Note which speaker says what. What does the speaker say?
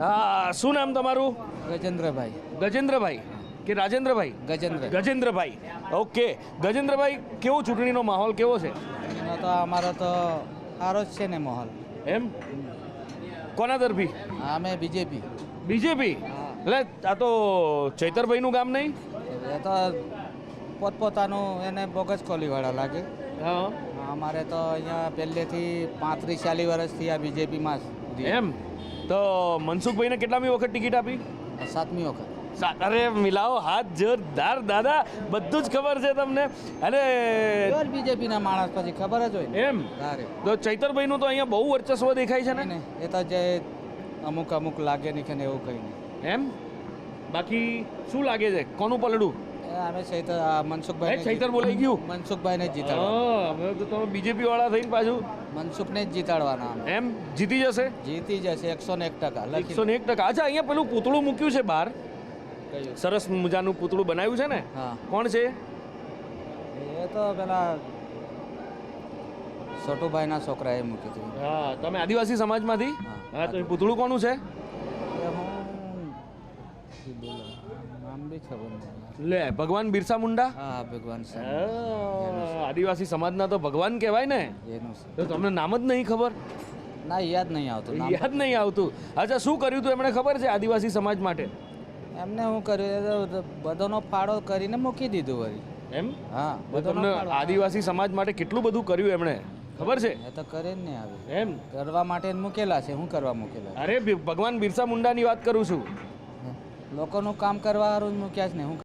Speaker 1: હા, શું નામ તમારું?
Speaker 2: ગજેન્દ્રભાઈ
Speaker 1: ગજેન્દ્રભાઈ કે રાજેન્દ્રભાઈ? ગજેન્દ્રભાઈ. ઓકે, ગજેન્દ્રભાઈ, કેવો ચૂંટણીનો માહોલ કેવો છે?
Speaker 2: એનો તો અમારો તો સારો જ છે ને માહોલ.
Speaker 1: એમ કોના તરફી?
Speaker 2: અમે બીજેપી.
Speaker 1: બીજેપી? એટલે આ તો ચૈતરભાઈનું ગામ નહીં?
Speaker 2: એ તો પોતપોતાનું એને બોગસ કોલીવાળા લાગે.
Speaker 1: હા.
Speaker 2: અમારે તો અહીંયા પહેલેથી 35-40 વર્ષથી આ બીજેપીમાં
Speaker 1: એમ તો મનસુખભાઈને કેટલામી વખત ટિકિટ આપી?
Speaker 2: 7મી વખત.
Speaker 1: અરે મિલાવો હાથ જોરદાર દાદા, બધું જ ખબર છે તમને. અને
Speaker 2: બીજેપીના માણસ પછી ખબર જ હોય
Speaker 1: એમ તો ચૈતરભાઈનું તો અહીંયા બહુ વર્ચસ્વ દેખાય છે ને?
Speaker 2: એ તો જે અમુક લાગે નહીં કે એવું કંઈ નહીં.
Speaker 1: એમ બાકી શું લાગે છે કોનું પલડું?
Speaker 2: અમે મનસુખભાઈ.
Speaker 1: ચૈતર બોલાઈ ગયું?
Speaker 2: મનસુખભાઈને જ જીતાડવાના.
Speaker 1: હવે તો તમે બીજેપી વાળા થઈને પાછું
Speaker 2: મનસુખને જ જીતાડવાના.
Speaker 1: એમ જીતી જશે?
Speaker 2: જીતી જશે 101%.
Speaker 1: 101%. અચ્છા, અહીંયા પેલું પૂતળું મૂક્યું છે બહાર, સરસ મજાનું પૂતળું બનાવ્યું છે ને?
Speaker 2: હા.
Speaker 1: કોણ છે
Speaker 2: એ તો પેલા છોટુભાઈના છોકરાએ મૂક્યું હતું.
Speaker 1: હા, તમે આદિવાસી સમાજમાંથી? હા, તો એ પૂતળું કોનું છે?
Speaker 2: નામ બી ખબર નહીં.
Speaker 1: લે, ભગવાન બિરસા મુંડા.
Speaker 2: હા, ભગવાન
Speaker 1: આદિવાસી સમાજના તો ભગવાન કહેવાય ને.
Speaker 2: એનું
Speaker 1: તો તમને નામ જ નહીં ખબર?
Speaker 2: ના, યાદ નહીં આવતું.
Speaker 1: યાદ નહીં આવતું? અચ્છા, શું કર્યું હતું એમણે ખબર છે આદિવાસી સમાજ માટે?
Speaker 2: એમને હું કર્યું, બધાનો ફાળો કરીને મૂકી દીધું વળી.
Speaker 1: એમ?
Speaker 2: હા,
Speaker 1: તમને આદિવાસી સમાજ માટે કેટલું બધું કર્યું એમણે ખબર છે?
Speaker 2: એ તો કરે જ નહીં આવે.
Speaker 1: એમ
Speaker 2: કરવા માટે મૂકેલા છે. હું કરવા મૂકેલા?
Speaker 1: અરે ભગવાન બિરસા મુંડાની વાત કરું છું.
Speaker 2: લોકોનું કામ કરવા હારું જ મૂક્યા છે ને. હું